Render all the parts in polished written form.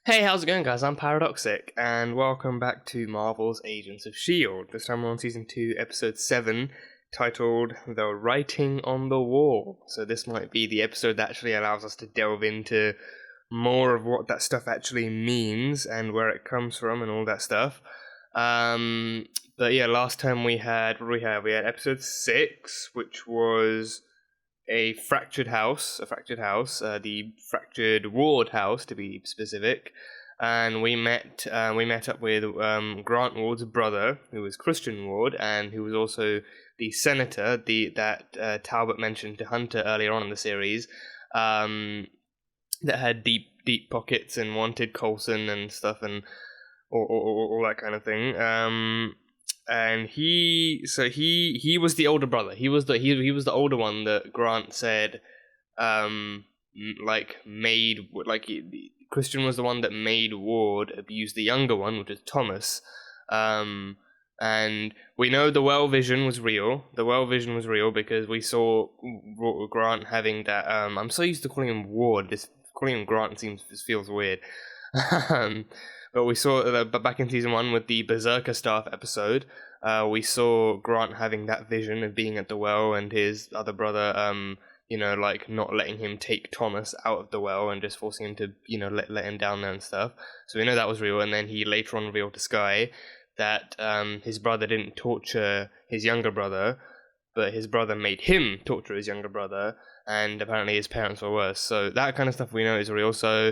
Hey, how's it going, guys? I'm Paradoxic, and welcome back to Marvel's Agents of S.H.I.E.L.D. This time we're on Season 2, Episode 7, titled The Writing on the Wall. So this might be the episode that actually allows us to delve into more of what that stuff actually means and where it comes from and all that stuff. But yeah, last time we had, what did we have? We had Episode 6, which was a fractured house, the fractured ward house to be specific, and we met up with Grant Ward's brother, who was Christian Ward, and who was also the senator, that Talbot mentioned to Hunter earlier on in the series, that had deep pockets and wanted Coulson and stuff and all that kind of thing. And he was the older brother. He was the older one that Grant said, Christian was the one that made Ward abuse the younger one, which is Thomas. And we know the well vision was real. The well vision was real because we saw Grant having that. I'm so used to calling him Ward. Calling him Grant feels weird. But we saw that back in Season 1 with the Berserker Staff episode, we saw Grant having that vision of being at the well and his other brother, not letting him take Thomas out of the well and just forcing him to, let him down there and stuff. So we know that was real, and then he later on revealed to Skye that his brother didn't torture his younger brother, but his brother made him torture his younger brother, and apparently his parents were worse. So that kind of stuff we know is real. So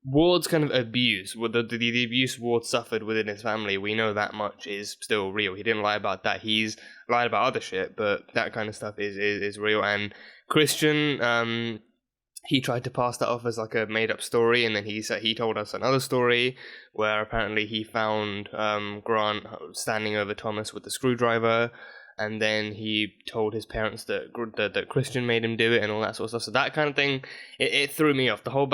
Ward's kind of abuse, the abuse Ward suffered within his family, we know that much is still real. He didn't lie about that. He's lied about other shit, but that kind of stuff is real. And Christian, he tried to pass that off as like a made-up story, and then he told us another story where apparently he found Grant standing over Thomas with the screwdriver, and then he told his parents that Christian made him do it and all that sort of stuff. So that kind of thing, it threw me off. The whole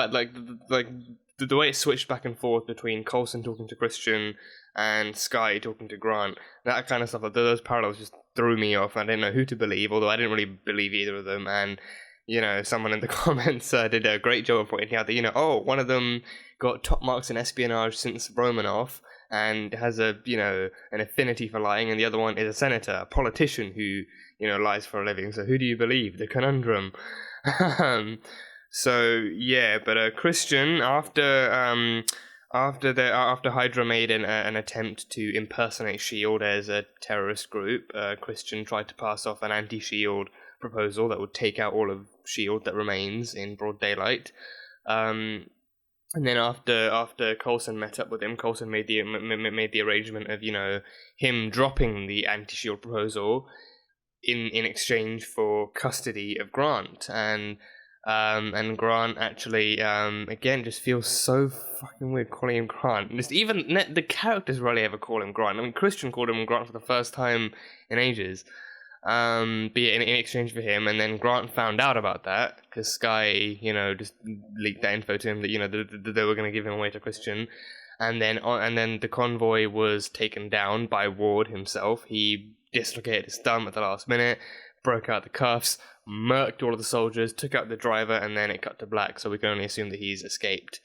the way it switched back and forth between Coulson talking to Christian and Skye talking to Grant, that kind of stuff, those parallels just threw me off. I didn't know who to believe, although I didn't really believe either of them. And someone in the comments did a great job of pointing out that one of them got top marks in espionage since Romanoff and has an affinity for lying, and the other one is a senator, a politician who lies for a living. So who do you believe? The conundrum. But Christian, after Hydra made an attempt to impersonate S.H.I.E.L.D. as a terrorist group, Christian tried to pass off an anti-S.H.I.E.L.D. proposal that would take out all of S.H.I.E.L.D. that remains in broad daylight. And then after Coulson met up with him, Coulson made the arrangement of him dropping the anti-S.H.I.E.L.D. proposal in exchange for custody of Grant, and Grant actually again just feels so fucking weird calling him Grant. Just even the characters rarely ever call him Grant. I mean, Christian called him Grant for the first time in ages. Be it in exchange for him, and then Grant found out about that because Skye, just leaked that info to him that they were going to give him away to Christian, and then the convoy was taken down by Ward himself. He dislocated his thumb at the last minute, broke out the cuffs, murked all of the soldiers, took out the driver, and then it cut to black. So we can only assume that he's escaped.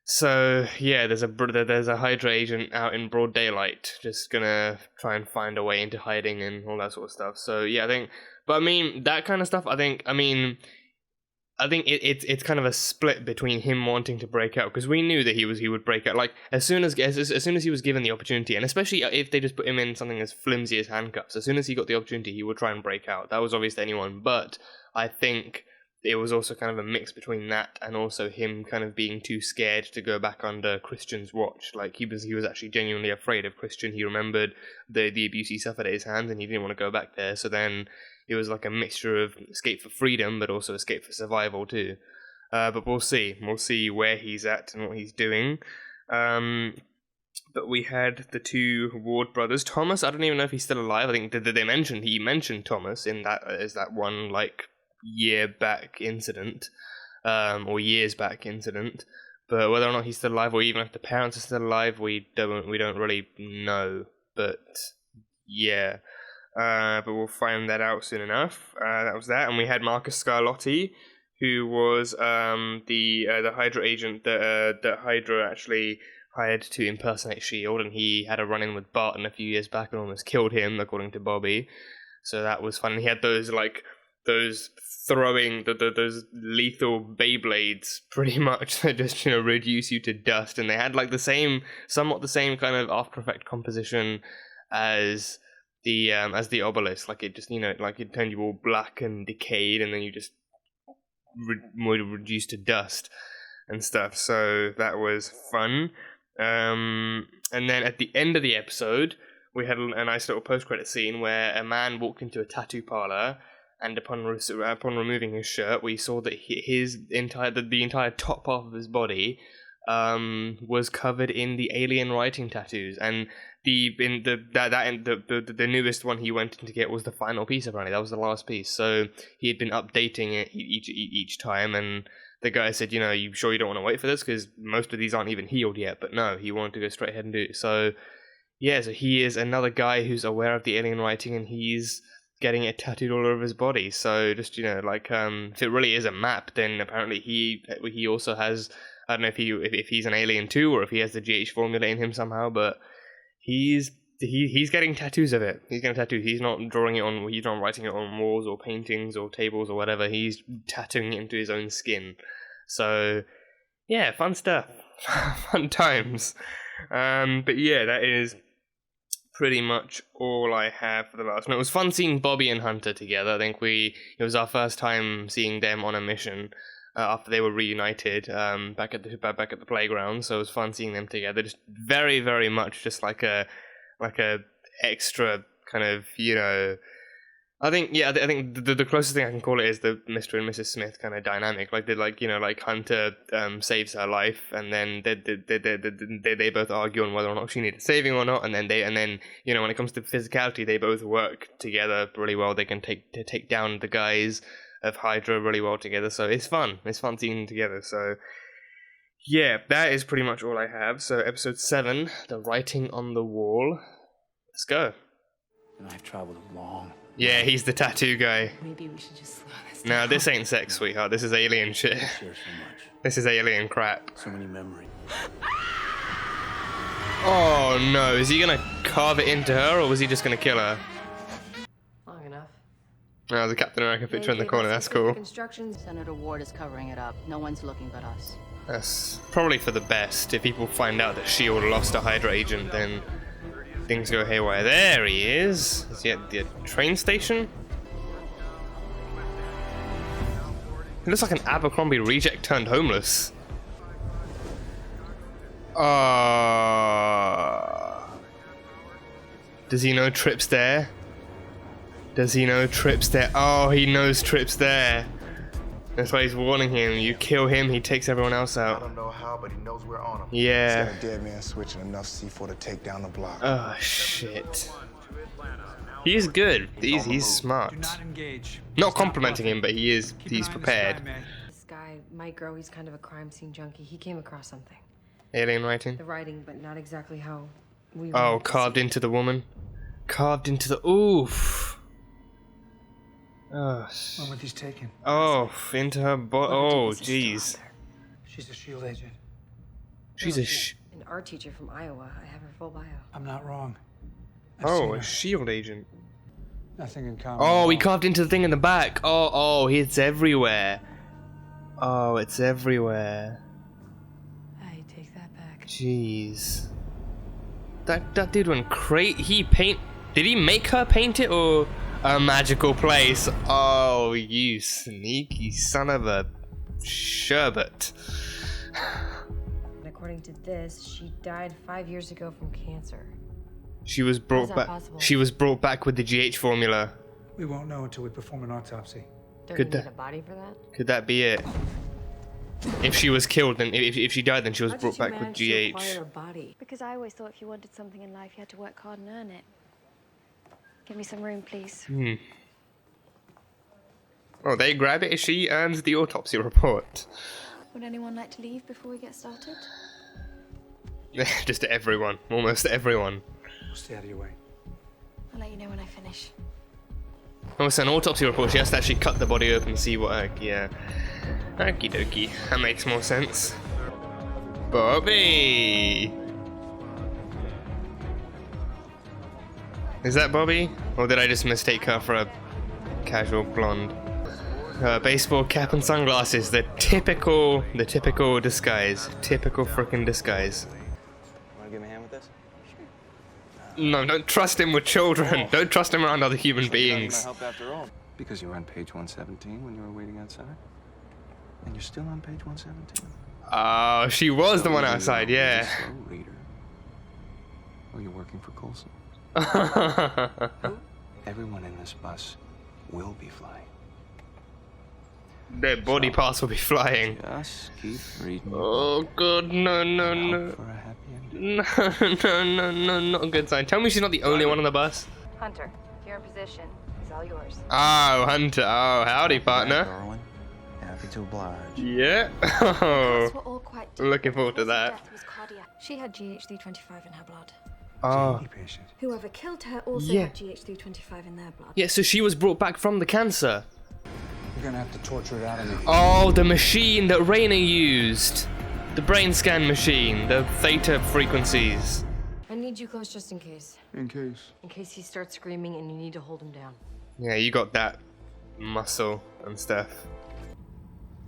So yeah, there's a Hydra agent out in broad daylight, just gonna try and find a way into hiding and all that sort of stuff. So yeah, that kind of stuff. I think it's kind of a split between him wanting to break out, because we knew that he would break out. Like as soon as he was given the opportunity, and especially if they just put him in something as flimsy as handcuffs, as soon as he got the opportunity, he would try and break out. That was obvious to anyone, but I think it was also kind of a mix between that and also him kind of being too scared to go back under Christian's watch. Like he was actually genuinely afraid of Christian. He remembered the abuse he suffered at his hands, and he didn't want to go back there. So then it was like a mixture of escape for freedom, but also escape for survival too. But we'll see. We'll see where he's at and what he's doing. But we had the two Ward brothers. Thomas, I don't even know if he's still alive. I think he mentioned Thomas in that as that one year back incident, or years back incident, but whether or not he's still alive, or even if the parents are still alive, we don't really know. But yeah, but we'll find that out soon enough. That was that, and we had Marcus Scarlotti, who was the Hydra agent that Hydra actually hired to impersonate S.H.I.E.L.D., and he had a run-in with Barton a few years back and almost killed him, according to Bobby. So that was fun. And he had those throwing those lethal Beyblades, pretty much, that just reduce you to dust. And they had like somewhat the same kind of After Effect composition as the obelisk. Like it just like it turned you all black and decayed, and then you just reduced to dust and stuff. So that was fun. And then at the end of the episode, we had a nice little post-credit scene where a man walked into a tattoo parlor, and upon removing his shirt, we saw that the entire top half of his body was covered in the alien writing tattoos, and the newest one he went in to get was the final piece. Apparently, that was the last piece. So he had been updating it each time, and the guy said, you sure you don't want to wait for this, because most of these aren't even healed yet. But no, he wanted to go straight ahead and do it. So yeah, so he is another guy who's aware of the alien writing, and he's getting it tattooed all over his body. So just if it really is a map, then apparently he also has, I don't know if he's an alien too, or if he has the GH formula in him somehow, but he's getting tattoos of it. He's getting tattoos. He's not drawing it on. He's not writing it on walls or paintings or tables or whatever. He's tattooing it into his own skin. So yeah, fun stuff, fun times. But yeah, that is pretty much all I have for the last. And it was fun seeing Bobby and Hunter together. I think it was our first time seeing them on a mission after they were reunited back at the playground. So it was fun seeing them together. Just very, very much just like a extra kind of I think the closest thing I can call it is the Mr. and Mrs. Smith kind of dynamic. Like like Hunter saves her life, and then they both argue on whether or not she needed saving or not, and then when it comes to physicality, they both work together really well. They can take down the guys of Hydra really well together. So it's fun. It's fun seeing them together. So yeah, that is pretty much all I have. So episode 7, The Writing on the Wall. Let's go. And I've traveled a long. Yeah, he's the tattoo guy. Maybe we should just slow this No, down. this ain't sex, sweetheart. This is alien shit. Share so much. This is alien crap. So many memories. Oh no, is he gonna carve it into her, or was he just gonna kill her? Long enough. Oh, there's a Captain America picture in the corner. That's cool. Instructions. Senator Ward is covering it up. No one's looking but us. That's probably for the best. If people find out that S.H.I.E.L.D. lost a Hydra agent, then things go haywire. There he is. Is he at the train station? He looks like an Abercrombie reject turned homeless. Does he know Trip's there? Does he know Trip's there? Oh, he knows Trip's there. That's why he's warning him. You kill him, he takes everyone else I out. don't know how, but he knows we're on him. Yeah. He's got a dead man switch and enough C4 to take down the block. Oh shit. He's good. He's smart. Do not engage. Not complimenting him, but he's prepared. This guy, Micro, he's kind of a crime scene junkie. He came across something. Alien writing. The writing, but not exactly how we. Oh, carved into the woman. Carved into the. Oof. Oh. When were these taken? Oh, into her body. Oh, jeez. She's a S.H.I.E.L.D. agent. She's An art teacher from Iowa. I have her full bio. I'm not wrong. I've seen a her. S.H.I.E.L.D. agent. Nothing in common. Oh, at he all. carved into the thing in the back. Oh, it's everywhere. Oh, it's everywhere. I take that back. Jeez. That dude went crazy. Did he make her paint it, or a magical place? Oh, you sneaky son of a sherbet. And according to this, she died 5 years ago from cancer. She was brought that back. possible? She was brought back with the GH formula. We won't know until we perform an autopsy. Don't Could you that- need a body for that? Could that be it? If she was killed, then if she died, then she was How did brought you back with manage to acquire GH. a body? Because I always thought if you wanted something in life, you had to work hard and earn it. Give me some room, please. Oh, they grab it as she earns the autopsy report. Would anyone like to leave before we get started? Just everyone, almost everyone. We'll stay out of your way. I'll let you know when I finish. Oh, it's an autopsy report. She has to actually cut the body open and see what. Yeah. Okie dokie. That makes more sense. Bobby! Is that Bobby? Or did I just mistake her for a casual blonde? Baseball cap and sunglasses. The typical disguise. Typical frickin' disguise. Wanna give me a hand with this? No, don't trust him with children. Don't trust him around other human beings. Help after all. Because you were on page 117 when you were waiting outside. And you're still on page 117. Oh, she was the one outside, yeah. Slow reader. Oh, you're working for Coulson. Everyone in this bus will be flying. Their body parts will be flying. Just keep reading. Oh god, no, no, no. For a happy ending. No, not a good sign. Tell me she's not the only one on the bus. Hunter, if you're in position, it's all yours. Oh, Hunter. Oh, howdy, partner. Darwin. Happy to oblige. Yeah. We're all quite different. Looking forward to The cause of that. death was cardiac. She had GH325 in her blood. Oh. JD patient. Whoever killed her also Yeah. had GH325 in their blood. Yeah, so she was brought back from the cancer. You're gonna have to torture it out of me. Oh, the machine that Raina used. The brain scan machine. The theta frequencies. I need you close just in case. In case. In case he starts screaming and you need to hold him down. Yeah, you got that muscle and stuff.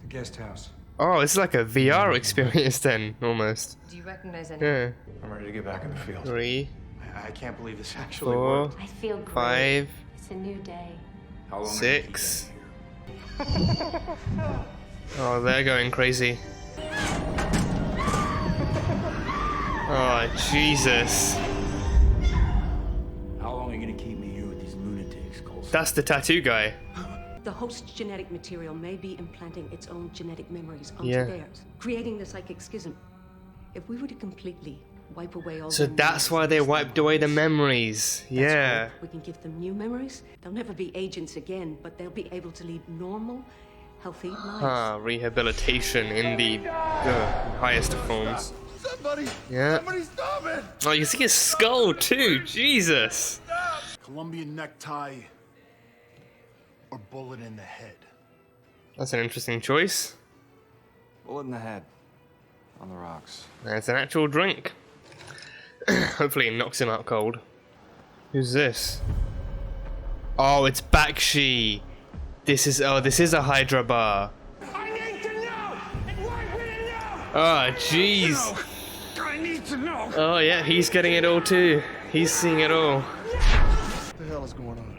The guest house. Oh, it's like a VR experience then, almost. Do you recognize anyone? Yeah. I'm ready to get back in the field. 3, I can't believe this actually 4, worked. I feel great. 5, It's a new day. How long are you 6. keeping me here? Oh, they're going crazy. Oh, Jesus. How long are you gonna keep me here with these lunatics, Coulson? That's the tattoo guy. The host's genetic material may be implanting its own genetic memories onto Yeah. theirs, creating the psychic schism. If we were to completely wipe away all So their that's memories why of they this wiped level, away the memories. that's Yeah. hope. We can give them new memories. They'll never be agents again, but they'll be able to lead normal, healthy lives. Ah, rehabilitation in the highest of forms. Somebody! Yeah. Somebody stop it! Oh, you see his skull too. Jesus. Colombian necktie or bullet in the head. That's an interesting choice. Bullet in the head. On the rocks. That's an actual drink. Hopefully it knocks him out cold. Who's this? Oh, it's Bakshi. This is a Hydra bar. I need to know! Why would I know? Oh, jeez. I need to know! Oh yeah, he's getting it all too. He's seeing it all. What the hell is going on?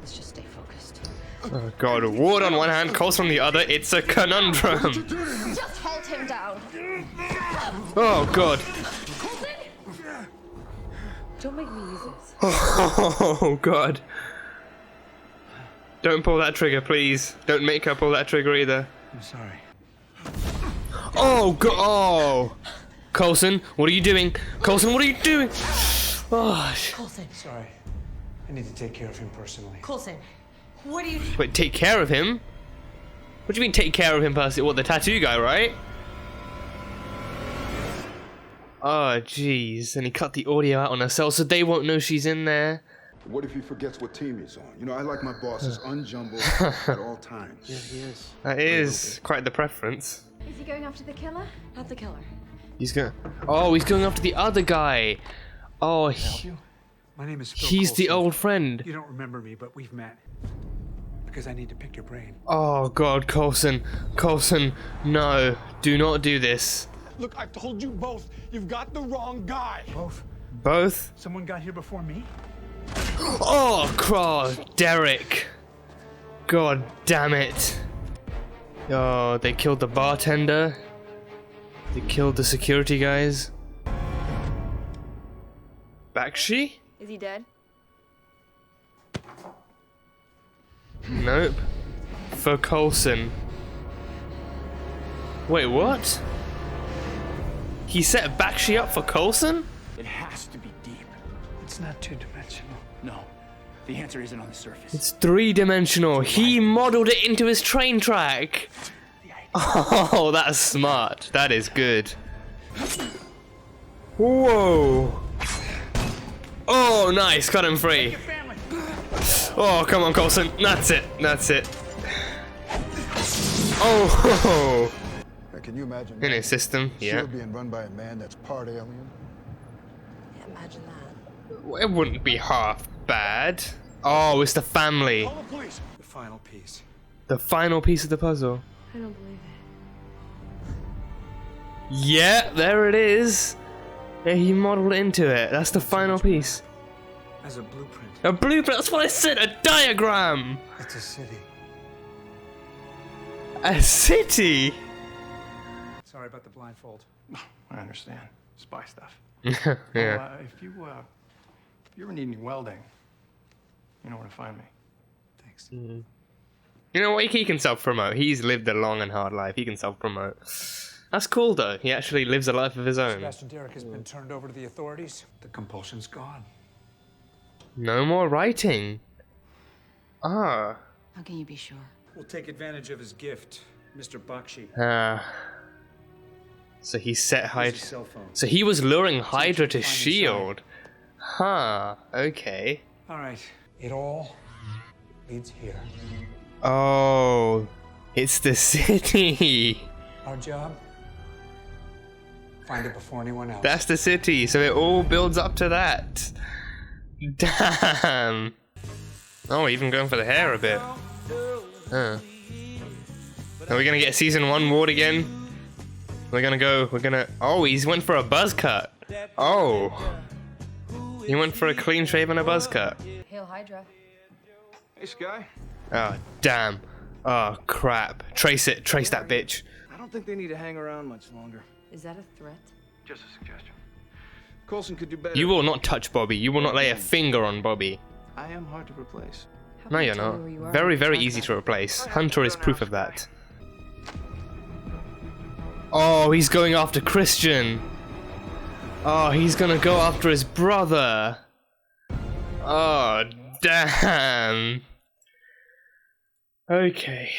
Let's just stay focused. Oh god, Ward on one hand, Coulson on the other. It's a conundrum. Just hold him down. Oh god. Don't make me use this. Oh god. Don't pull that trigger, please. Don't make her pull that trigger either. I'm sorry. Oh god. Oh. Coulson, what are you doing? Coulson, what are you doing? Oh, Coulson, Sorry. I need to take care of him personally. Coulson, what are you... wait, take care of him? What do you mean take care of him personally? What, the tattoo guy, right? Oh, jeez. And he cut the audio out on her cell so they won't know she's in there. What if he forgets what team he's on? You know, I like my bosses unjumbled at all times. Yeah, he is. That is quite the preference. Is he going after the killer? Not the killer. He's going... Oh, he's going after the other guy. Oh, My name is Phil he's the Coulson. old friend. You don't remember me, but we've met. Because I need to pick your brain. Oh, God, Coulson. Coulson, no. Do not do this. Look, I've told you both. You've got the wrong guy. Both? Someone got here before me? Oh, Derek. God damn it. Oh, they killed the bartender. They killed the security guys. Bakshi? Is he dead? Nope. For Coulson. Wait, what? He set Bakshi up for Coulson? It has to be deep. It's not two-dimensional. No, the answer isn't on the surface. It's three-dimensional. He modeled it into his train track. Oh, that's smart. That is good. Whoa. Oh, nice. Cut him free. Oh, come on, Coulson. That's it. That's it. Oh, Can you imagine in his system, yeah. Shield being run by a man that's part alien? Yeah, imagine that. It wouldn't be half bad. Oh, it's the family. Call the police. The final piece. The final piece of the puzzle. I don't believe it. Yeah, there it is. Yeah, he modeled into it. That's the final piece. As a blueprint. A blueprint. That's what I said. A diagram. It's a city. A city. Sorry about the blindfold. I understand. Spy stuff. Yeah. If you ever need any welding, you know where to find me. Thanks. You know what? He can self-promote. He's lived a long and hard life. He can self-promote. That's cool, though. He actually lives a life of his own. Sebastian Derrick has been turned over to the authorities. The compulsion's gone. No more writing. Ah. How can you be sure? We'll take advantage of his gift, Mr. Bakshi. So he set Here's his Hydra. cell phone. So he was luring Hydra to Find inside. Shield. Huh. Okay. All right. It all leads here. Oh, it's the city. Our job? Find it before anyone else. That's the city. So it all builds up to that. Damn. Oh, even going for the hair a bit. Huh. Are we gonna get season 1 Ward again? We're gonna. Oh, he's went for a buzz cut. Oh. He went for a clean shave and a buzz cut. Hail Hydra. Hey, Sky. Oh, damn. Oh, crap. Trace it. Trace that bitch. I don't think they need to hang around much longer. Is that a threat? Just a suggestion. Coulson could do better. You will not touch Bobby. You will not lay a finger on Bobby. I am hard to replace. How No, can you you're tell not. me where you are Very, when you very talk easy about to it? replace. Hunter is proof of that. Oh, he's going after Christian. Oh, he's gonna go after his brother. Oh, damn. Okay.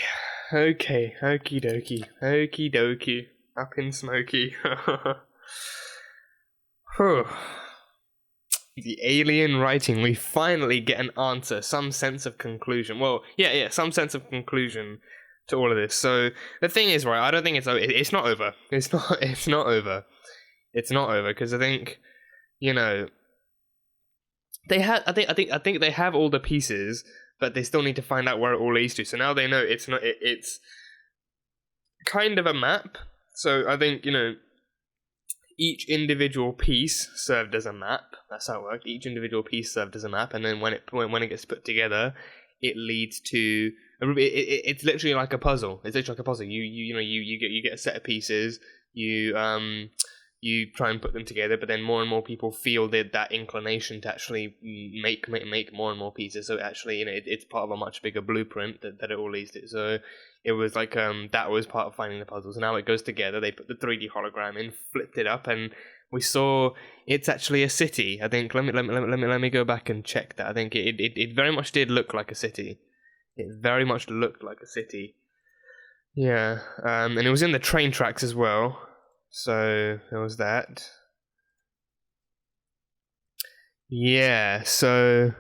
Okay. Okie dokie. Okie dokie. Up in smoky. Whew. The alien writing. We finally get an answer. Some sense of conclusion. Well, yeah. Some sense of conclusion to all of this. So the thing is, right? I don't think it's over. It's not over. It's not. It's not over. It's not over because I think, you know, they had. I think they have all the pieces, but they still need to find out where it all leads to. So now they know it's not. It's kind of a map. So I think, you know, each individual piece served as a map. That's how it worked. Each individual piece served as a map, and then when it gets put together, it leads to. It's literally like a puzzle. It's literally like a puzzle. You get a set of pieces. You try and put them together, but then more and more people feel that inclination to actually make more and more pieces. So actually, you know, it's part of a much bigger blueprint that it all leads to. So it was like that was part of finding the puzzles. So now it goes together. They put the 3D hologram in, flipped it up, and we saw it's actually a city. I think let me go back and check that. I think it very much did look like a city. It very much looked like a city. Yeah, and it was in the train tracks as well. So there was that. Yeah, so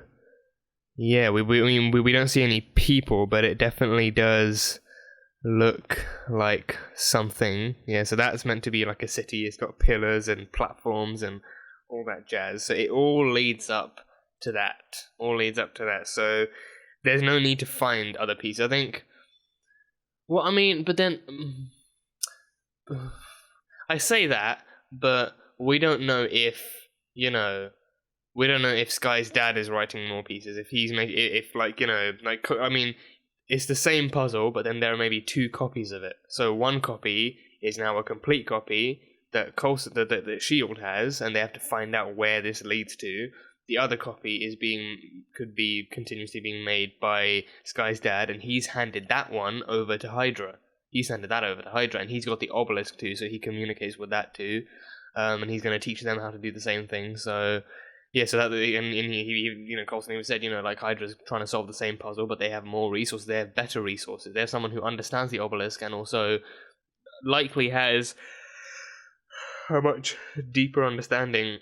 yeah, we don't see any people, but it definitely does look like something. Yeah, so that's meant to be like a city. It's got pillars and platforms and all that jazz. So it all leads up to that. All leads up to that. So there's no need to find other pieces. I think. Well, I mean, but then. I say that, but we don't know if, you know, we don't know if Sky's dad is writing more pieces. If he's I mean, it's the same puzzle, but then there are maybe 2 copies of it. So one copy is now a complete copy that Coulson, that Shield has, and they have to find out where this leads to. The other copy could be continuously being made by Sky's dad, and he's handed that one over to Hydra. He's handed that over to Hydra, and he's got the obelisk too, so he communicates with that too, and he's going to teach them how to do the same thing. So, yeah, so that, and he, you know, Coulson even said, you know, like Hydra's trying to solve the same puzzle, but they have more resources, they have better resources. They have someone who understands the obelisk and also likely has a much deeper understanding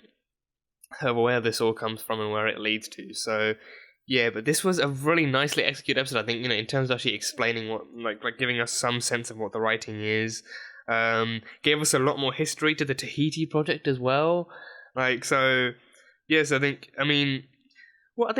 of where this all comes from and where it leads to. So, Yeah, but this was a really nicely executed episode, I think, in terms of actually explaining what, like giving us some sense of what the writing is. Gave us a lot more history to the Tahiti project as well. So, yes, I think, what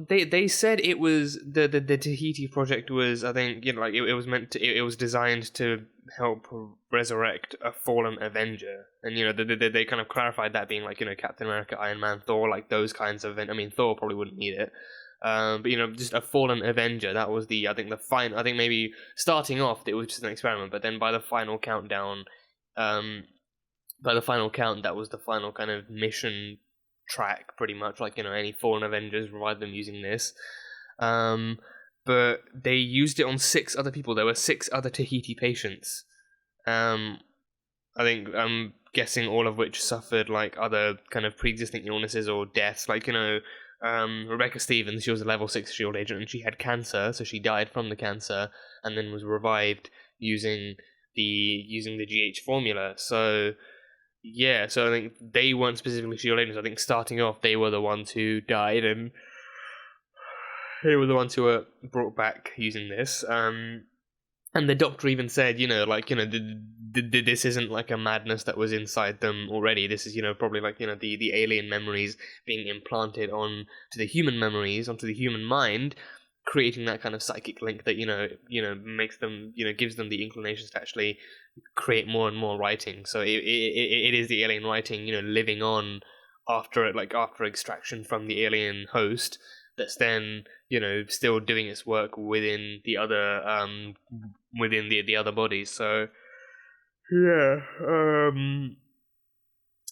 they said it was the Tahiti project was, I think, it was meant to, it was designed to help resurrect a fallen Avenger, and they kind of clarified that being Captain America, Iron Man, Thor, those kinds of Thor probably wouldn't need it, but just a fallen Avenger. That was I think maybe starting off it was just an experiment, but then by the final countdown, that was the final kind of mission track, pretty much, any fallen Avengers, provide them using this. But they used it on 6 other people. There were 6 other Tahiti patients. I think I'm guessing all of which suffered other kind of pre-existing illnesses or deaths. Rebecca Stevens, she was a level 6 SHIELD agent, and she had cancer, so she died from the cancer and then was revived using the GH formula. So yeah, so I think they weren't specifically SHIELD agents. I think starting off, they were the ones who died, and they were the ones who were brought back using this. And the doctor even said, this isn't a madness that was inside them already. This is, probably the alien memories being implanted on to the human memories, onto the human mind, creating that kind of psychic link that makes them, gives them the inclinations to actually create more and more writing. So it is the alien writing, living on after extraction from the alien host, that's then still doing its work within the other the other bodies. So yeah,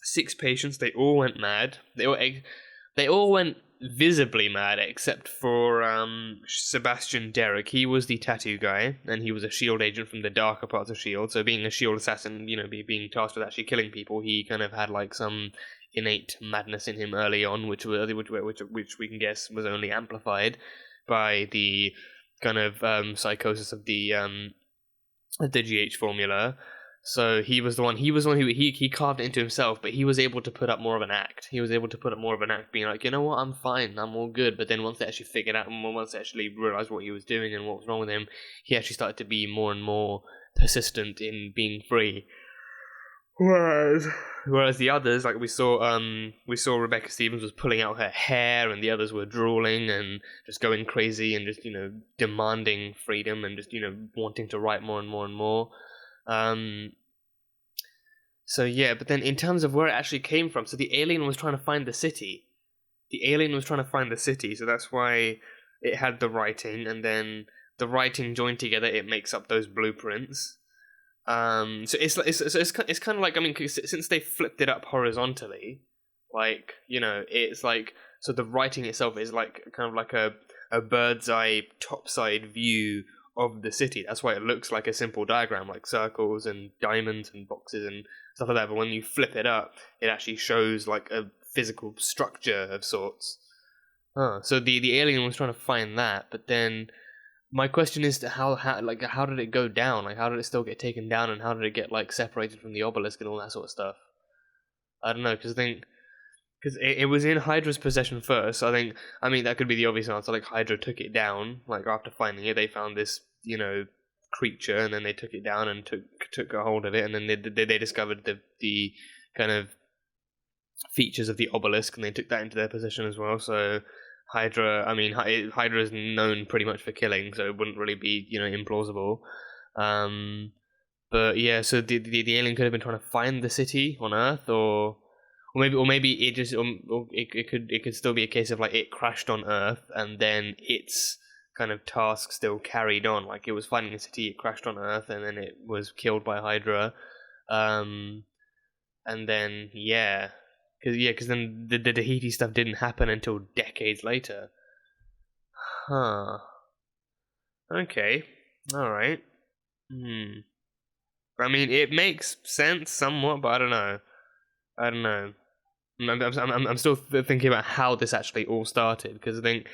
6 patients, they all went mad. They all went visibly mad, except for Sebastian Derrick. He was the tattoo guy, and he was a SHIELD agent from the darker parts of SHIELD. So being a SHIELD assassin, being tasked with actually killing people, he kind of had some innate madness in him early on, which we can guess was only amplified by the kind of psychosis of the GH formula. So he was the one who he carved it into himself, but he was able to put up more of an act. Being like, you know what, I'm fine, I'm all good. But then once they actually figured out, and once they actually realized what he was doing and what was wrong with him, he actually started to be more and more persistent in being free. Whereas the others, we saw Rebecca Stevens was pulling out her hair, and the others were drooling and just going crazy and just demanding freedom and just wanting to write more and more and more. So yeah, but then in terms of where it actually came from, so the alien was trying to find the city. So that's why it had the writing, and then the writing joined together, it makes up those blueprints. So it's kind of since they flipped it up horizontally, it's so the writing itself is kind of a bird's eye topside view of the city. That's why it looks like a simple diagram, like circles and diamonds and boxes and stuff like that. But when you flip it up, it actually shows a physical structure of sorts. So the alien was trying to find that, but then my question is how did it go down? How did it still get taken down, and how did it get separated from the obelisk and all that sort of stuff? I don't know, because it was in Hydra's possession first. So that could be the obvious answer. Hydra took it down. After finding it, they found this creature, and then they took it down and took a hold of it, and then they discovered the kind of features of the obelisk, and they took that into their possession as well. So Hydra is known pretty much for killing, so it wouldn't really be implausible. But yeah, so the alien could have been trying to find the city on Earth, or maybe it just it could still be a case of it crashed on Earth, and then its kind of task still carried on. It was finding a city, it crashed on Earth, and then it was killed by Hydra. And then because then the Tahiti stuff didn't happen until decades later. Huh. Okay. Alright. It makes sense somewhat, but I don't know. I'm still thinking about how this actually all started, because I think,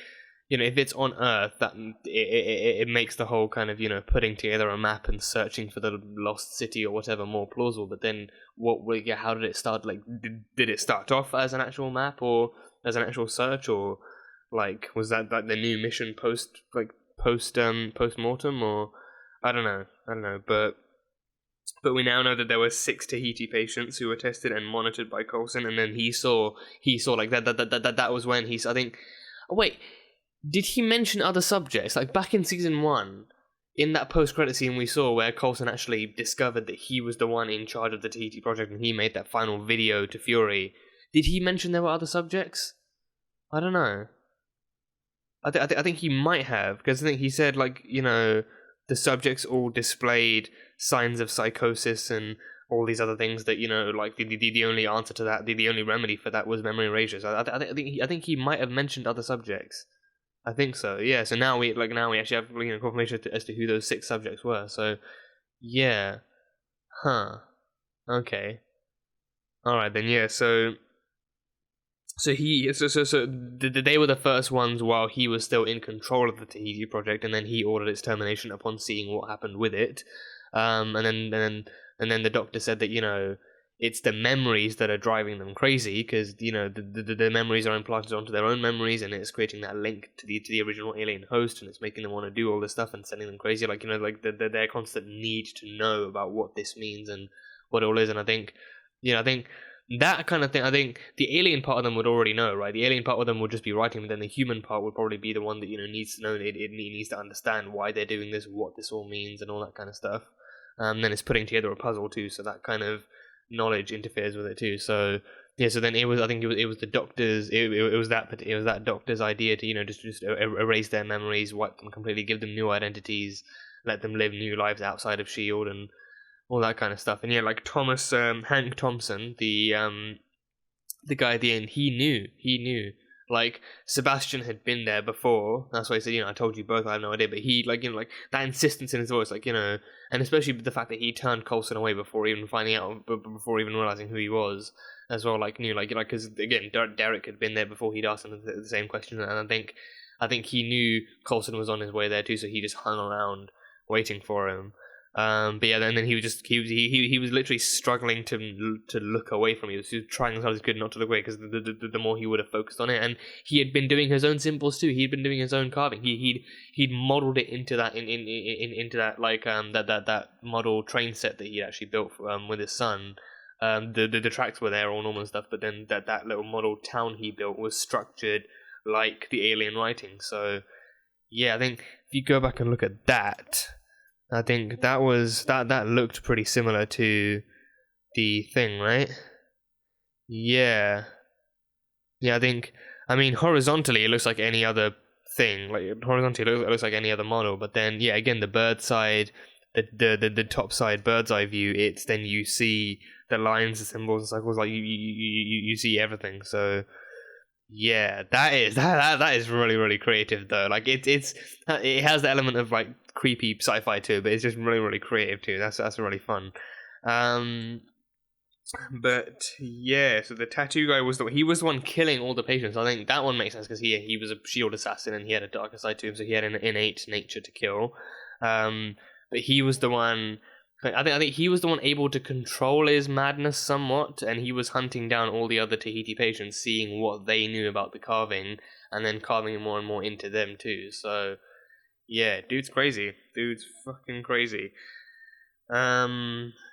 if it's on Earth, that it makes the whole kind of, putting together a map and searching for the lost city or whatever more plausible. But then, how did it start? Did it start off as an actual map or as an actual search, or Like, was that like the new mission post mortem, or I don't know, but we now know that there were 6 Tahiti patients who were tested and monitored by Coulson, and then he saw like that was when I think, oh, wait, did he mention other subjects? Like back in season 1, in that post-credit scene we saw where Coulson actually discovered that he was the one in charge of the Tahiti project and he made that final video to Fury, did he mention there were other subjects? I don't know. I think he might have, because I think he said, like, you know, the subjects all displayed signs of psychosis and all these other things that, you know, like the only answer to that, the only remedy for that was memory erasure. So I think he might have mentioned other subjects. I think so. Yeah. So now we actually have, you know, confirmation as to who those 6 subjects were. So yeah. Huh. Okay. All right then. Yeah. So they were the first ones while he was still in control of the Tahiti project, and then he ordered its termination upon seeing what happened with it. And then the doctor said that, you know, it's the memories that are driving them crazy, because, you know, the memories are implanted onto their own memories, and it's creating that link to the original alien host, and it's making them want to do all this stuff and sending them crazy. Like, you know, like their constant need to know about what this means and what it all is. And I think, you know, I think that kind of thing, I think the alien part of them would already know, right? The alien part of them would just be writing, but then the human part would probably be the one that, you know, needs to know, it needs to understand why they're doing this, what this all means, and all that kind of stuff. Then it's putting together a puzzle too, so that kind of knowledge interferes with it too. So yeah, so then it was the doctor's, it was that doctor's idea to, you know, just erase their memories, wipe them completely, give them new identities, let them live new lives outside of Shield, and all that kind of stuff. And yeah, like Hank Thompson, the guy at the end, he knew. Like, Sebastian had been there before. That's why he said, you know, I told you both, I have no idea. But he, like, you know, like, that insistence in his voice, like, you know, and especially the fact that he turned Coulson away before even finding out, before even realizing who he was, as well, like, knew, like, you know, because, again, Derek had been there before he'd asked him the same question, and I think he knew Coulson was on his way there too, so he just hung around waiting for him. But yeah, and then he was literally struggling to look away from you. So he was trying as hard as he could not to look away, because the more he would have focused on it, and he had been doing his own symbols too. He'd been doing his own carving. He'd modeled it into that into that, like, that model train set that he actually built with his son. The tracks were there, all normal stuff, but then that little model town he built was structured like the alien writing. So yeah, I think if you go back and look at that, I think that looked pretty similar to the thing, right? Yeah. Yeah, I mean, horizontally, it looks like any other thing. Like, horizontally, it looks like any other model. But then, yeah, again, the bird side, the top side bird's eye view, it's then you see the lines, the symbols, and cycles, like, you see everything. So yeah, that is really, really creative though. Like, it has the element of, like, creepy sci-fi too, but it's just really, really creative too. That's really fun. But yeah, so the tattoo guy was the one killing all the patients. I think that one makes sense, because he was a Shield assassin and he had a darker side to him, so he had an innate nature to kill. But he was the one. I think he was the one able to control his madness somewhat, and he was hunting down all the other Tahiti patients, seeing what they knew about the carving, and then carving more and more into them too. So yeah, dude's crazy. Dude's fucking crazy.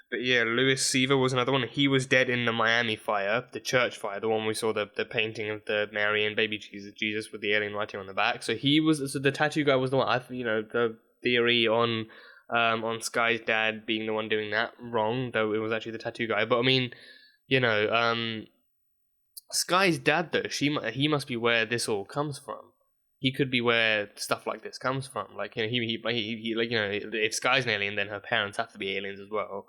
But yeah, Louis Seaver was another one. He was dead in the Miami fire, the church fire, the one we saw the painting of the Mary and baby Jesus with the alien writing on the back. So the tattoo guy was the one. The theory on Sky's dad being the one doing that, wrong, though it was actually the tattoo guy. But I mean, you know, Sky's dad though, he must be where this all comes from. He could be where stuff like this comes from. Like, you know, he like, you know, if Sky's an alien, then her parents have to be aliens as well.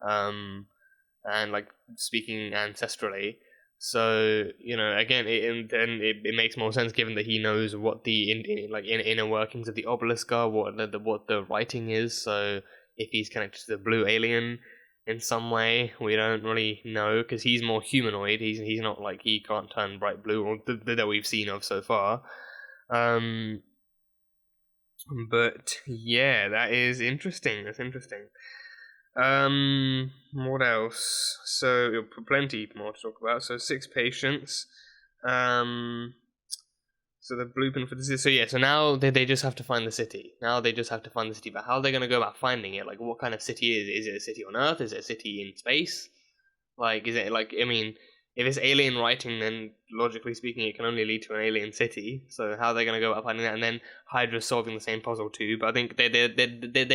And, like, speaking ancestrally. So, you know, again, it makes more sense, given that he knows what the inner workings of the obelisk are, what the writing is. So if he's connected to the blue alien in some way, we don't really know, because he's more humanoid. He's not, like, he can't turn bright blue, or that we've seen of so far. But yeah, that is interesting. That's interesting. What else? So plenty more to talk about. So 6 patients. So So the blueprint for the city. So yeah, so now they just have to find the city. Now they just have to find the city. But how are they going to go about finding it? Like, what kind of city is it? Is it a city on Earth? Is it a city in space? Like, is it like, I mean, if it's alien writing, then logically speaking, it can only lead to an alien city. So how are they going to go about finding that? And then Hydra's solving the same puzzle too. But I think they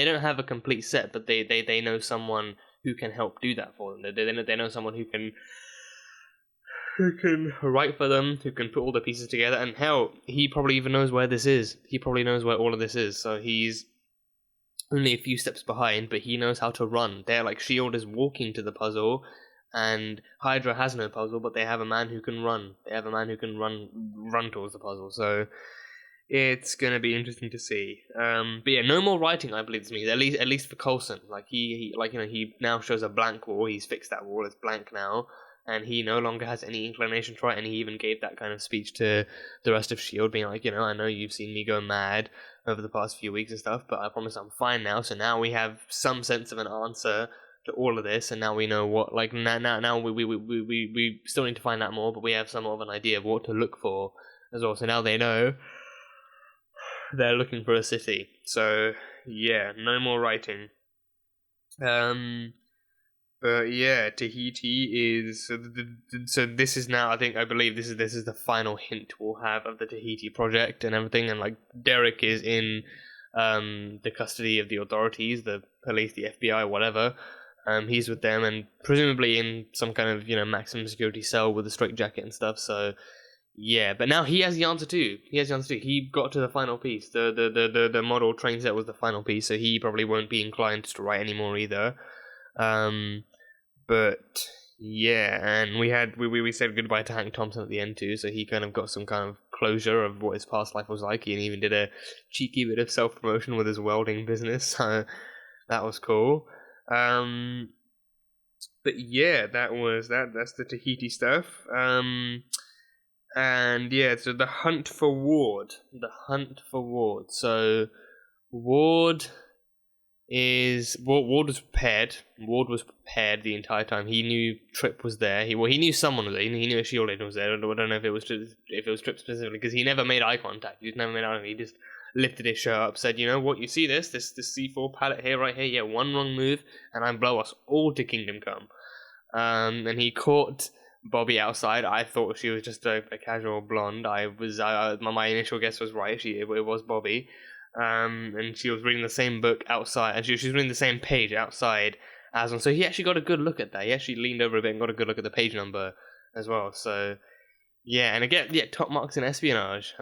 don't have a complete set, but they know someone who can help do that for them. They know someone who can write for them, who can put all the pieces together. And hell, he probably even knows where this is. He probably knows where all of this is. So he's only a few steps behind, but he knows how to run. They're like, S.H.I.E.L.D. is walking to the puzzle, and Hydra has no puzzle, but they have a man who can run. They have a man who can run towards the puzzle. So it's gonna be interesting to see. But yeah, no more writing, I believe this means. At least for Coulson. Like he now shows a blank wall. He's fixed that wall. It's blank now, and he no longer has any inclination to write. And he even gave that kind of speech to the rest of S.H.I.E.L.D., being like, I know you've seen me go mad over the past few weeks and stuff, but I promise I'm fine now. So now we have some sense of an answer to all of this, and now we know what, like, now we still need to find out more, but we have somewhat of an idea of what to look for as well. So now they know they're looking for a city. So yeah, no more writing. But yeah, Tahiti is so this is now, I believe this is the final hint we'll have of the Tahiti project and everything. And like, Derek is in the custody of the authorities, the police, the FBI, whatever. He's with them, and presumably in some kind of maximum security cell with a straitjacket and stuff. So yeah, but now he has the answer too. He got to the final piece. The model train set was the final piece, so he probably won't be inclined to write anymore either. But yeah, and we said goodbye to Hank Thompson at the end too, so he kind of got some kind of closure of what his past life was like. He even did a cheeky bit of self-promotion with his welding business, so that was cool. But yeah, that's the Tahiti stuff. And yeah, so the hunt for Ward. So Ward was prepared. Ward was prepared the entire time. He knew Tripp was there. He knew someone was there. He knew a S.H.I.E.L.D. agent was there. I don't know if it was Tripp specifically, because he never made eye contact. He just lifted his shirt up, said, "You know what? You see this C4 pallet here, right here? Yeah, one wrong move, and I blow us all to Kingdom Come." And he caught Bobby outside. I thought she was just a casual blonde. My initial guess was right. It was Bobby. And she was reading the same book outside, and she was reading the same page outside as one. So he actually got a good look at that. He actually leaned over a bit and got a good look at the page number as well. So yeah, and again, top marks in espionage.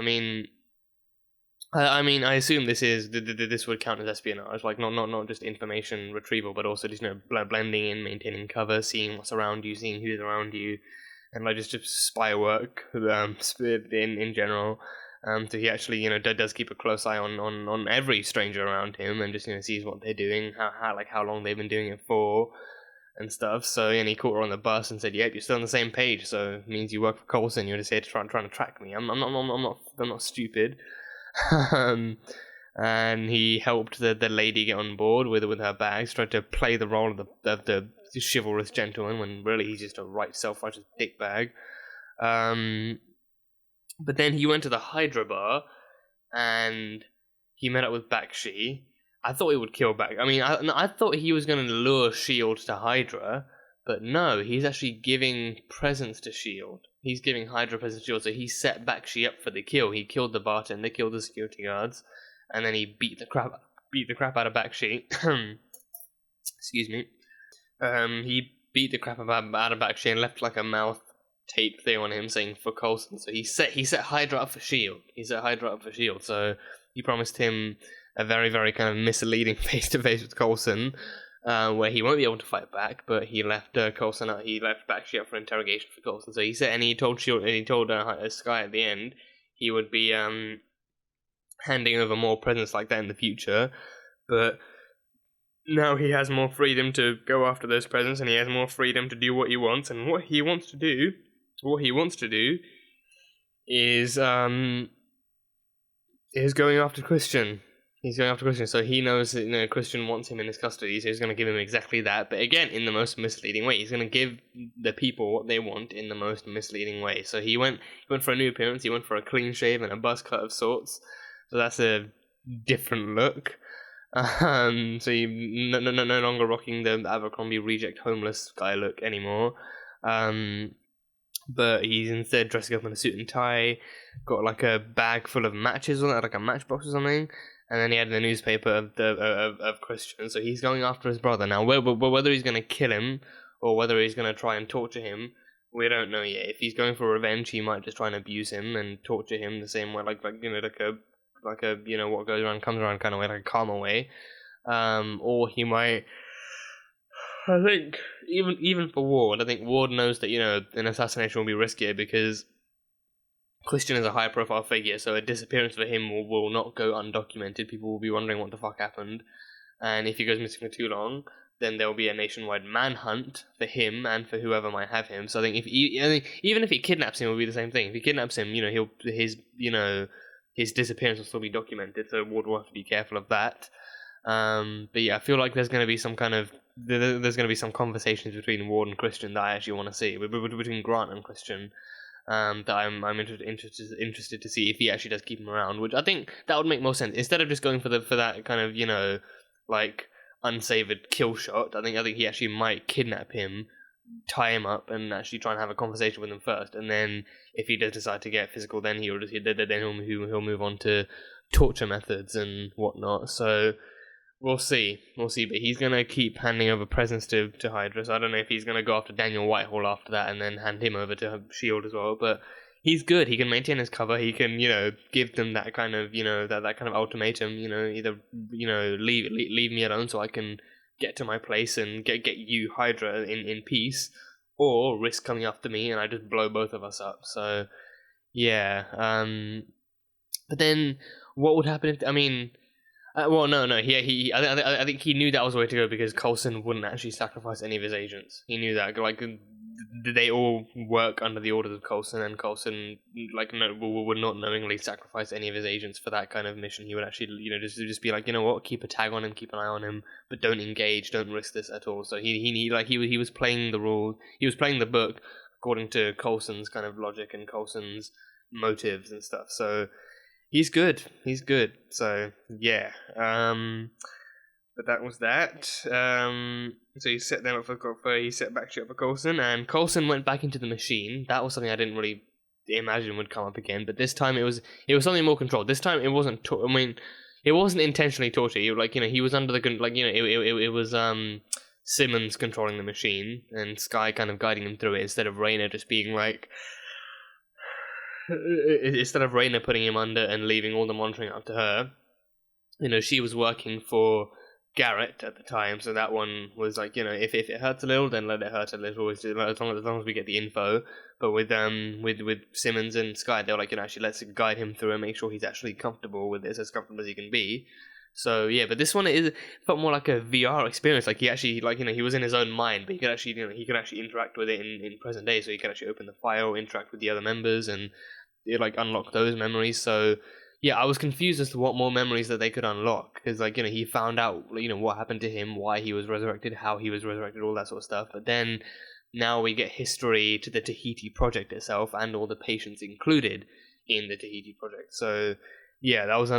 I assume this would count as espionage, like not just information retrieval, but also just blending in, maintaining cover, seeing what's around you, seeing who's around you, and like just spy work in general. So he actually does keep a close eye on every stranger around him, and just sees what they're doing, how long they've been doing it for, and stuff. So and he caught her on the bus and said, "Yep, you're still on the same page. So it means you work for Coulson. You're just here trying to track me. I'm not stupid." And he helped the lady get on board with her bags, tried to play the role of the chivalrous gentleman when really he's just a self-righteous dickbag. But then he went to the Hydra bar, and he met up with Bakshi. I thought he would kill Bakshi. I thought he was going to lure S.H.I.E.L.D. to Hydra, but no, he's actually giving presents to S.H.I.E.L.D. He's giving Hydra presents to S.H.I.E.L.D., so he set Bakshi up for the kill. He killed the bartender, killed the security guards, and then he beat the crap out of Bakshi. Excuse me. He beat the crap out of Bakshi and left like a mouth tape thing on him saying for Coulson. So he set Hydra up for S.H.I.E.L.D. So he promised him a very, very kind of misleading face-to-face with Coulson, where he won't be able to fight back, but he left Coulson out. He left Bakshi up for interrogation for Coulson. So he said, and he told S.H.I.E.L.D., and he told Sky at the end he would be handing over more presents like that in the future, but now he has more freedom to go after those presents, and he has more freedom to do what he wants. And what he wants to do is going after Christian. He's going after Christian, so he knows that Christian wants him in his custody, so he's going to give him exactly that. But again, in the most misleading way. He's going to give the people what they want in the most misleading way. So he went for a new appearance. He went for a clean shave and a buzz cut of sorts. So that's a different look. So you no longer rocking the Abercrombie reject homeless guy look anymore. But he's instead dressing up in a suit and tie, got like a bag full of matches on it, like a matchbox or something. And then he had the newspaper of Christian, so he's going after his brother now. Whether he's going to kill him or whether he's going to try and torture him, we don't know yet. If he's going for revenge, he might just try and abuse him and torture him the same way, like a what goes around comes around kind of way, like a karma way. Or he might. I think even for Ward, I think Ward knows that an assassination will be riskier because Christian is a high-profile figure, so a disappearance for him will not go undocumented. People will be wondering what the fuck happened, and if he goes missing for too long, then there will be a nationwide manhunt for him and for whoever might have him. So I think even if he kidnaps him, it will be the same thing. If he kidnaps him, his disappearance will still be documented. So Ward will have to be careful of that. But yeah, I feel like there's going to be some conversations between Ward and Christian that I actually want to see, between Grant and Christian. That I'm interested to see if he actually does keep him around, which I think that would make more sense instead of just going for that kind of like unsavored kill shot. I think he actually might kidnap him, tie him up, and actually try and have a conversation with him first, and then if he does decide to get physical, then he'll move on to torture methods and whatnot. So we'll see, but he's going to keep handing over presents to Hydra, so I don't know if he's going to go after Daniel Whitehall after that and then hand him over to S.H.I.E.L.D. as well, but he's good. He can maintain his cover. He can, give them that kind of, that kind of ultimatum, either, leave me alone so I can get to my place and get you, Hydra, in peace, or risk coming after me and I just blow both of us up. So, yeah. But then, what would happen if, no. I think he knew that was the way to go because Coulson wouldn't actually sacrifice any of his agents. He knew that, they all work under the orders of Coulson, and Coulson, would not knowingly sacrifice any of his agents for that kind of mission. He would actually, just be like, keep a tag on him, keep an eye on him, but don't engage, don't risk this at all. So he was playing the rules, he was playing the book according to Coulson's kind of logic and Coulson's motives and stuff. So. He's good. So yeah. But that was that. So he set them up he set back shit up for Coulson, and Coulson went back into the machine. That was something I didn't really imagine would come up again. But this time it was something more controlled. This time it wasn't. It wasn't intentionally torture. He was under the it was Simmons controlling the machine and Sky kind of guiding him through it instead of Raina just being like. Instead of Raina putting him under and leaving all the monitoring up to her, she was working for Garrett at the time, so that one was like, if it hurts a little, then let it hurt a little, as long as we get the info. But with Simmons and Sky, they were like, actually let's guide him through and make sure he's actually comfortable with this, as comfortable as he can be. So yeah, but this one felt more like a VR experience. Like he actually, he was in his own mind, but he could actually interact with it in present day. So he could actually open the file, interact with the other members, and unlock those memories. So yeah, I was confused as to what more memories that they could unlock because he found out what happened to him, why he was resurrected, how he was resurrected, all that sort of stuff. But then now we get history to the Tahiti project itself and all the patients included in the Tahiti project. So. Yeah, that was a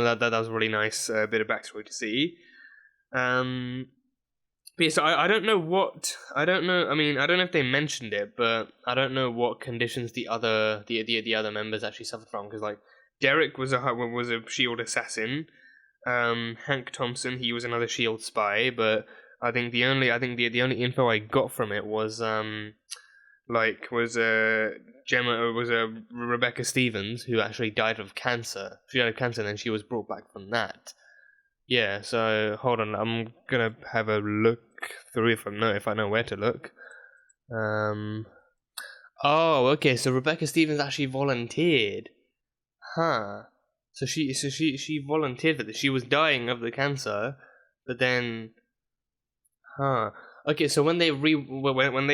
really nice bit of backstory to see. But yeah, so I don't know. I don't know if they mentioned it, but I don't know what conditions the other members actually suffered from. Because Derek was a S.H.I.E.L.D. assassin. Hank Thompson, he was another S.H.I.E.L.D. spy. But I think the only info I got from it was Rebecca Stevens, who actually died of cancer. She died of cancer and then she was brought back from that. Yeah, so hold on, I'm gonna have a look through if I know where to look. Oh, okay, so Rebecca Stevens actually volunteered. Huh. So she volunteered that she was dying of the cancer, but then Okay, so when they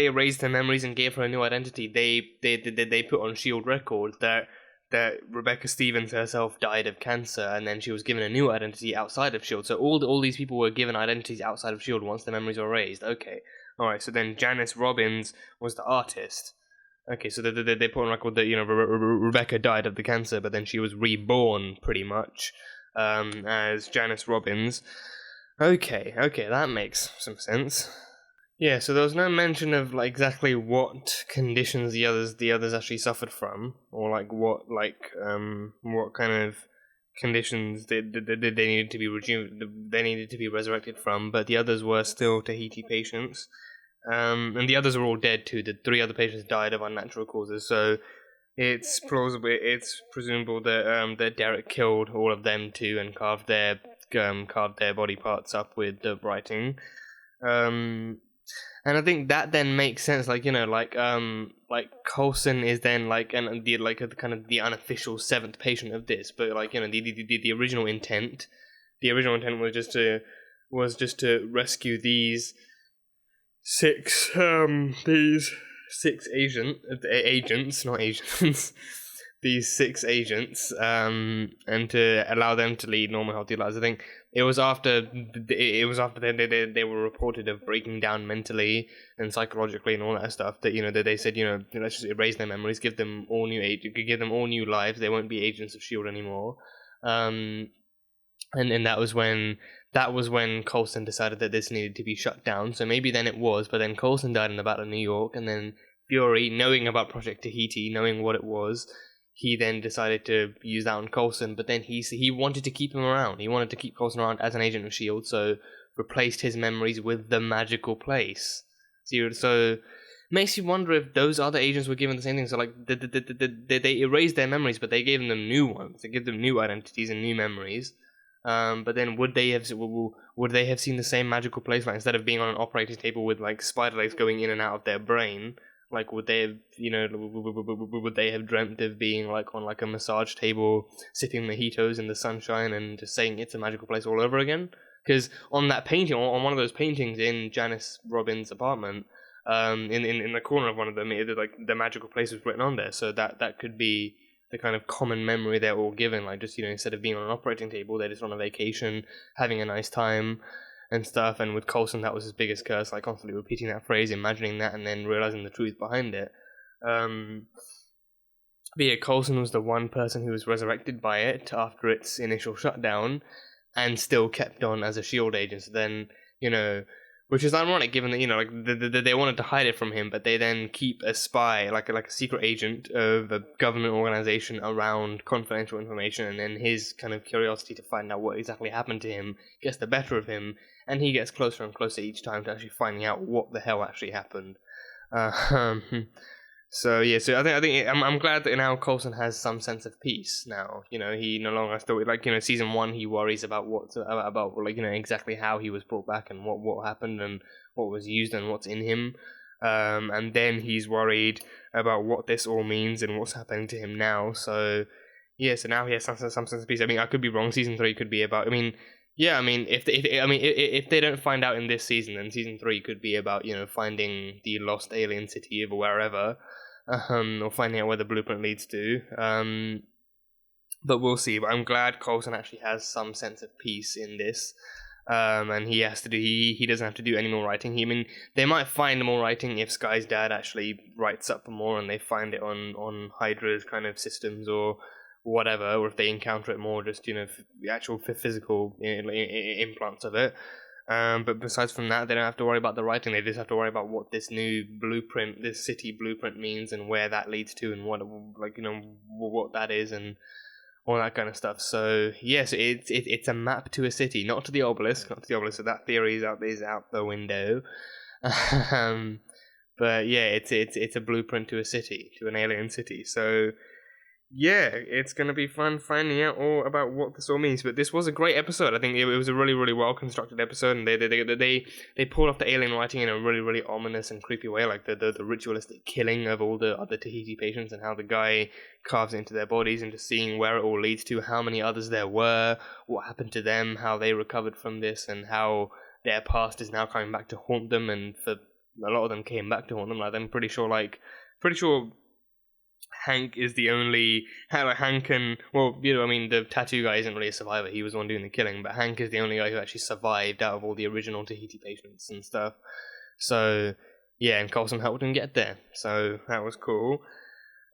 erased her memories and gave her a new identity, they put on S.H.I.E.L.D. records that that Rebecca Stevens herself died of cancer, and then she was given a new identity outside of S.H.I.E.L.D. So all these people were given identities outside of S.H.I.E.L.D. once their memories were erased. Okay, alright, so then Janice Robbins was the artist. Okay, so they put on record that, Rebecca died of the cancer, but then she was reborn, pretty much, as Janice Robbins. Okay, that makes some sense. Yeah, so there was no mention of exactly what conditions the others actually suffered from, or what kind of conditions they needed to be resurrected from. But the others were still Tahiti patients, and the others were all dead too. The 3 other patients died of unnatural causes, so it's presumable that that Derek killed all of them too and carved their body parts up with the writing. And I think that then makes sense, Coulson is then the unofficial 7th patient of this, but the original intent was just to rescue these 6 agents, not Asians, these 6 agents, and to allow them to lead normal, healthy lives. I think it was after they were reported of breaking down mentally and psychologically and all that stuff that that they said let's just erase their memories, give them all new lives. They won't be agents of S.H.I.E.L.D. anymore. And that was when Coulson decided that this needed to be shut down. So maybe then it was, but then Coulson died in the Battle of New York, and then Fury, knowing about Project Tahiti, knowing what it was, he then decided to use that on Coulson, but then he wanted to keep him around. He wanted to keep Coulson around as an agent of S.H.I.E.L.D., so replaced his memories with the magical place. So makes you wonder if those other agents were given the same thing. So they erased their memories, but they gave them new ones. They gave them new identities and new memories. But then would they have seen the same magical place? Instead of being on an operating table with spider legs going in and out of their brain, would they have would they have dreamt of being on a massage table, sipping mojitos in the sunshine and just saying it's a magical place all over again? Because on that painting, on one of those paintings in Janice Robbins' apartment, in the corner of one of them, the magical place was written on there. So that could be the kind of common memory they're all given. Instead of being on an operating table, they're just on a vacation, having a nice time and stuff. And with Coulson, that was his biggest curse, constantly repeating that phrase, imagining that, and then realizing the truth behind it. But yeah, Coulson was the one person who was resurrected by it after its initial shutdown, and still kept on as a S.H.I.E.L.D. agent. So then, which is ironic, given that they wanted to hide it from him, but they then keep a spy, like a secret agent of a government organization around confidential information, and then his kind of curiosity to find out what exactly happened to him gets the better of him, and he gets closer and closer each time to actually finding out what the hell actually happened. So I'm glad that now Coulson has some sense of peace now. He no longer still season 1 he worries about exactly how he was brought back and what happened and what was used and what's in him. And then he's worried about what this all means and what's happening to him now. So yeah, so now he has some sense of peace. I mean, I could be wrong. Season 3 could be about. If they don't find out in this season, then season 3 could be about finding the lost alien city of wherever, or finding out where the blueprint leads to. But we'll see. But I'm glad Coulson actually has some sense of peace in this, and he doesn't have to do any more writing. They might find more writing if Sky's dad actually writes up more, and they find it on Hydra's kind of systems or whatever, or if they encounter it more, just the actual physical implants of it. But besides from that, they don't have to worry about the writing. They just have to worry about what this new blueprint, this city blueprint, means and where that leads to, and what that is and all that kind of stuff. So yes, it's a map to a city, not to the obelisk. So that theory is out the window. But yeah, it's a blueprint to a city, to an alien city. So yeah, it's going to be fun finding out all about what this all means. But this was a great episode. I think it was a really, really well-constructed episode, and they pulled off the alien writing in a really, really ominous and creepy way, like the ritualistic killing of all the other Tahiti patients and how the guy carves into their bodies, and just seeing where it all leads to, how many others there were, what happened to them, how they recovered from this, and how their past is now coming back to haunt them, and for a lot of them came back to haunt them. I'm pretty sure Hank is the only Hank and the tattoo guy isn't really a survivor. He was the one doing the killing, but Hank is the only guy who actually survived out of all the original Tahiti patients and stuff. So yeah, and Coulson helped him get there, so that was cool.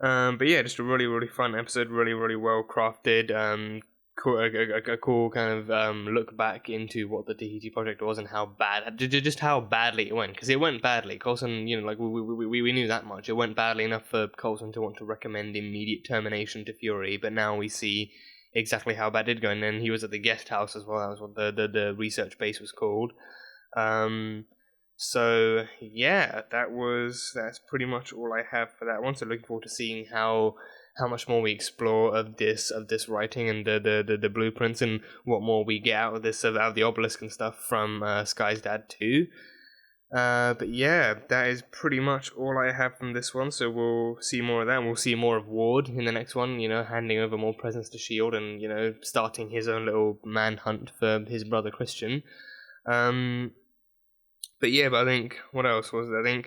But yeah, just a really, really fun episode, really, really well crafted. A cool kind of look back into what the Tahiti project was and how bad, just how badly it went, because it went badly. Coulson, we knew that much. It went badly enough for Coulson to want to recommend immediate termination to Fury, but now we see exactly how bad it did go. And then he was at the guest house as well. That was what the research base was called. So yeah, that's pretty much all I have for that one. So looking forward to seeing how much more we explore of this writing and the blueprints, and what more we get out of this, out of the obelisk and stuff from Sky's dad too. But yeah, that is pretty much all I have from this one. So we'll see more of that, and we'll see more of Ward in the next one, handing over more presents to S.H.I.E.L.D. and, starting his own little manhunt for his brother Christian. But yeah, I think, what else was there? I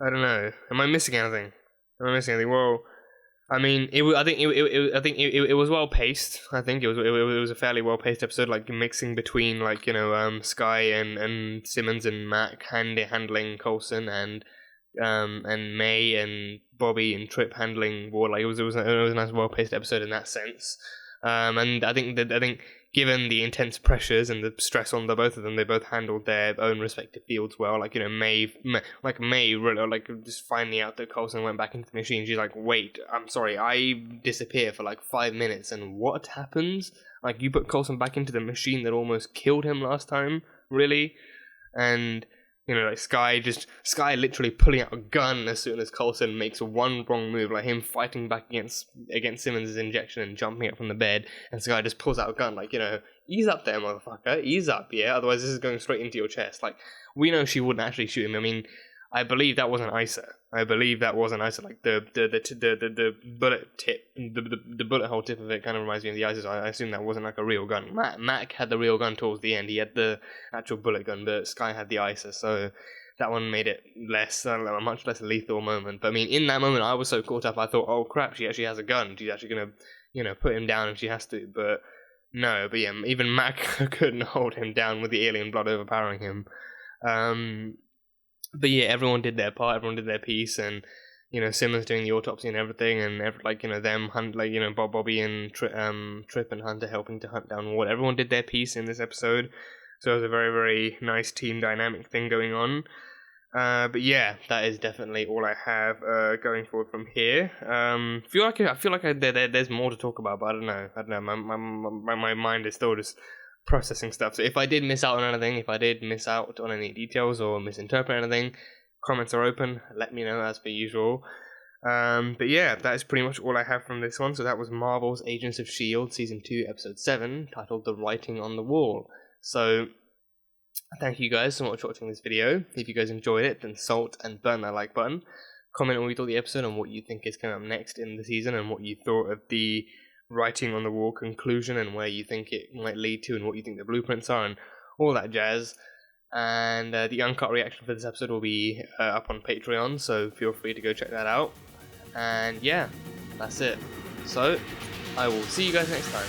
don't know. Am I missing anything? Well, I mean, it was well paced. I think it was a fairly well paced episode, like mixing between Sky and Simmons and Mac handling Coulson, and May and Bobby and Trip handling Ward. Like it was a nice well paced episode in that sense. And I think given the intense pressures and the stress on the both of them, they both handled their own respective fields well. May really, just finding out that Coulson went back into the machine. She's like, wait, I'm sorry, I disappear for 5 minutes, and what happens? You put Coulson back into the machine that almost killed him last time, really? And Sky literally pulling out a gun as soon as Coulson makes one wrong move, like him fighting back against Simmons' injection and jumping up from the bed, and Sky just pulls out a gun, ease up there, motherfucker, ease up, yeah, otherwise this is going straight into your chest. We know she wouldn't actually shoot him. I mean, I believe that wasn't Isa. Like the bullet tip, the bullet hole tip of it kind of reminds me of the Isa. So I assume that wasn't a real gun. Mac had the real gun towards the end. He had the actual bullet gun, but Sky had the Isa. So that one made it a much less lethal moment. But I mean, in that moment, I was so caught up. I thought, oh crap, she actually has a gun. She's actually gonna, put him down if she has to. But no. But yeah, even Mac couldn't hold him down with the alien blood overpowering him. But yeah, everyone did their part, everyone did their piece, and Simmons doing the autopsy and everything, and them hunt, Bobby and Trip and Hunter helping to hunt down Ward. Everyone did their piece in this episode, so it was a very, very nice team dynamic thing going on. But yeah, that is definitely all I have going forward from here. I feel like there's more to talk about, but I don't know. My mind is still just processing stuff. So if I did miss out on anything, if I did miss out on any details or misinterpret anything, comments are open. Let me know as per usual. But yeah, that is pretty much all I have from this one. So that was Marvel's Agents of S.H.I.E.L.D. Season 2, Episode 7, titled The Writing on the Wall. So thank you guys so much for watching this video. If you guys enjoyed it, then salt and burn that like button. Comment what you thought of the episode and what you think is coming up next in the season, and what you thought of the writing on the wall conclusion, and where you think it might lead to, and what you think the blueprints are, and all that jazz. And the uncut reaction for this episode will be up on Patreon, so feel free to go check that out. And yeah, that's it. So I will see you guys next time.